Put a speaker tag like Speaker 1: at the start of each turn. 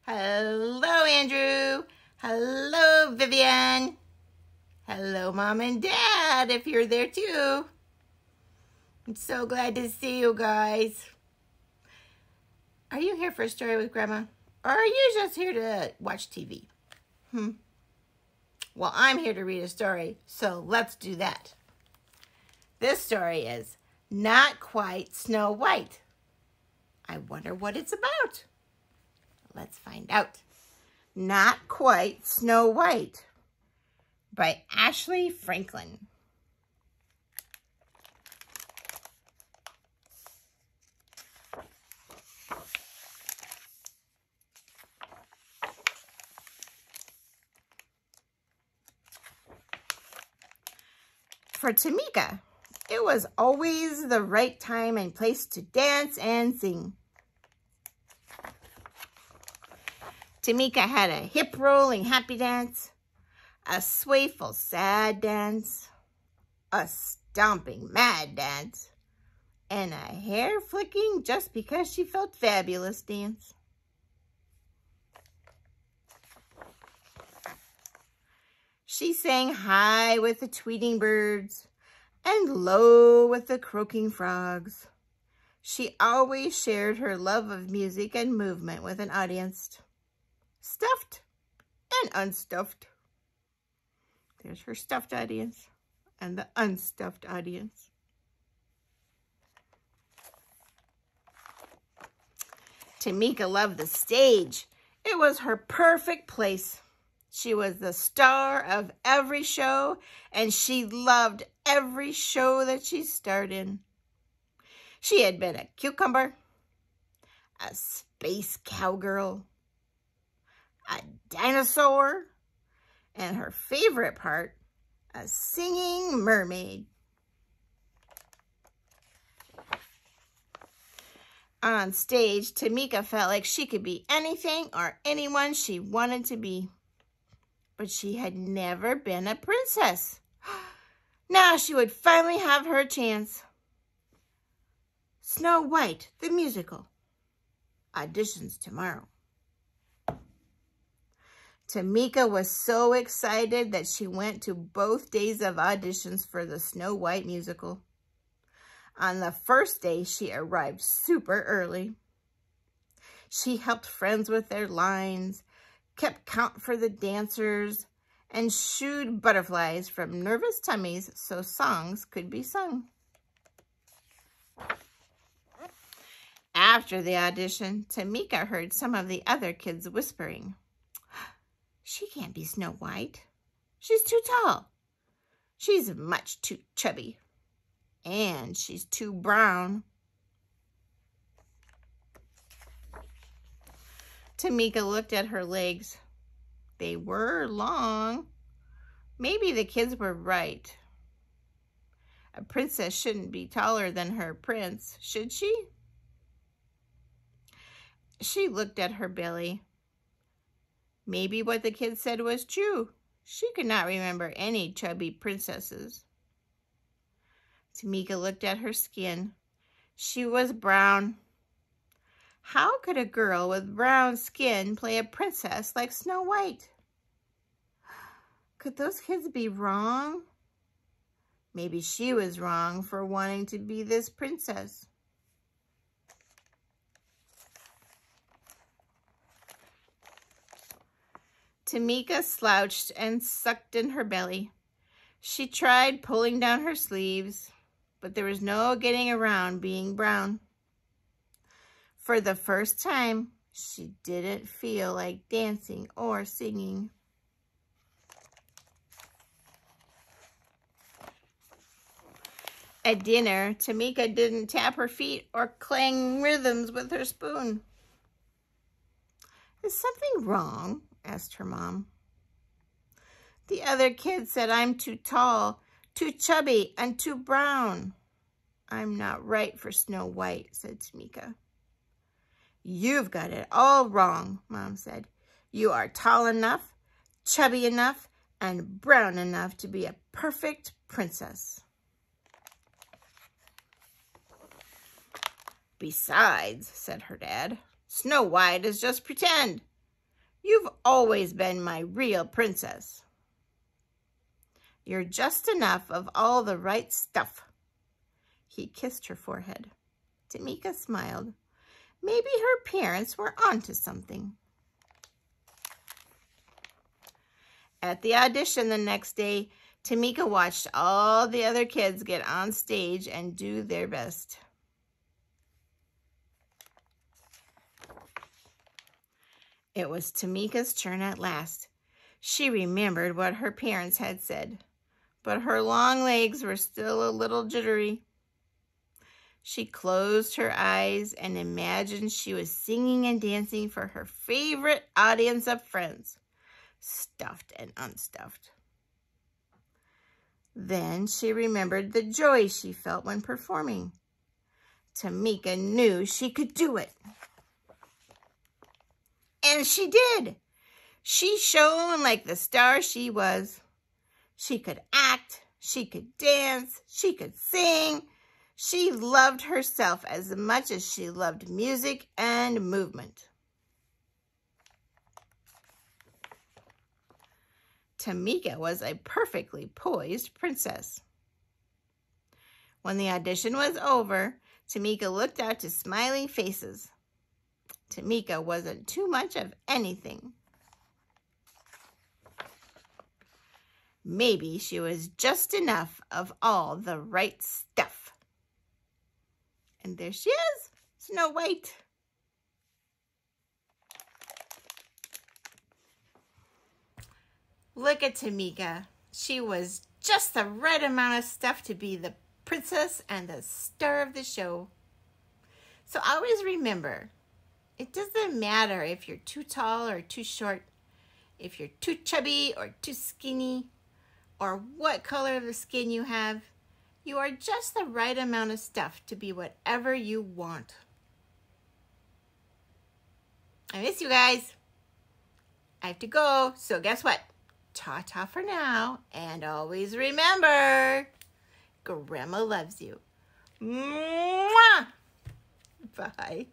Speaker 1: Hello, Andrew. Hello, Vivian. Hello, Mom and Dad, if you're there too. I'm so glad to see you guys. Are you here for a story with Grandma? Or are you just here to watch TV? Well, I'm here to read a story, so let's do that. This story is Not Quite Snow White. I wonder what it's about. Let's find out. Not Quite Snow White by Ashley Franklin. For Tameika, it was always the right time and place to dance and sing. Tameika had a hip-rolling happy dance, a swayful sad dance, a stomping mad dance, and a hair-flicking just because she felt fabulous dance. She sang high with the tweeting birds and low with the croaking frogs. She always shared her love of music and movement with an audience, stuffed and unstuffed. There's her stuffed audience and the unstuffed audience. Tameika loved the stage. It was her perfect place. She was the star of every show, and she loved every show that she starred in. She had been a cucumber, a space cowgirl, a dinosaur, and her favorite part, a singing mermaid. On stage, Tameika felt like she could be anything or anyone she wanted to be. But she had never been a princess. Now she would finally have her chance. Snow White, the musical. Auditions tomorrow. Tameika was so excited that she went to both days of auditions for the Snow White musical. On the first day, she arrived super early. She helped friends with their lines, kept count for the dancers, and shooed butterflies from nervous tummies so songs could be sung. After the audition, Tameika heard some of the other kids whispering, "She can't be Snow White. She's too tall. She's much too chubby. And she's too brown." Tameika looked at her legs. They were long. Maybe the kids were right. A princess shouldn't be taller than her prince, should she? She looked at her belly. Maybe what the kids said was true. She could not remember any chubby princesses. Tameika looked at her skin. She was brown. How could a girl with brown skin play a princess like Snow White? Could those kids be wrong? Maybe she was wrong for wanting to be this princess. Tameika slouched and sucked in her belly. She tried pulling down her sleeves, but there was no getting around being brown. For the first time, she didn't feel like dancing or singing. At dinner, Tameika didn't tap her feet or clang rhythms with her spoon. "Is something wrong?" asked her mom. "The other kids said I'm too tall, too chubby, and too brown." "I'm not right for Snow White," said Tameika. "You've got it all wrong," Mom said. "You are tall enough, chubby enough, and brown enough to be a perfect princess." "Besides," said her dad, "Snow White is just pretend. You've always been my real princess. You're just enough of all the right stuff. He kissed her forehead. Tameika smiled. Maybe her parents were onto something. At the audition the next day, Tameika watched all the other kids get on stage and do their best. It was Tameika's turn at last. She remembered what her parents had said, but her long legs were still a little jittery. She closed her eyes and imagined she was singing and dancing for her favorite audience of friends, stuffed and unstuffed. Then she remembered the joy she felt when performing. Tameika knew she could do it. And she did. She shone like the star she was. She could act, she could dance, she could sing. She loved herself as much as she loved music and movement. Tameika was a perfectly poised princess. When the audition was over, Tameika looked out to smiling faces. Tameika wasn't too much of anything. Maybe she was just enough of all the right stuff. And there she is, Snow White. Look at Tameika. She was just the right amount of stuff to be the princess and the star of the show. So always remember, it doesn't matter if you're too tall or too short, if you're too chubby or too skinny, or what color of the skin you have. You are just the right amount of stuff to be whatever you want. I miss you guys. I have to go, so guess what? Ta-ta for now, and always remember, Grandma loves you. Mwah! Bye.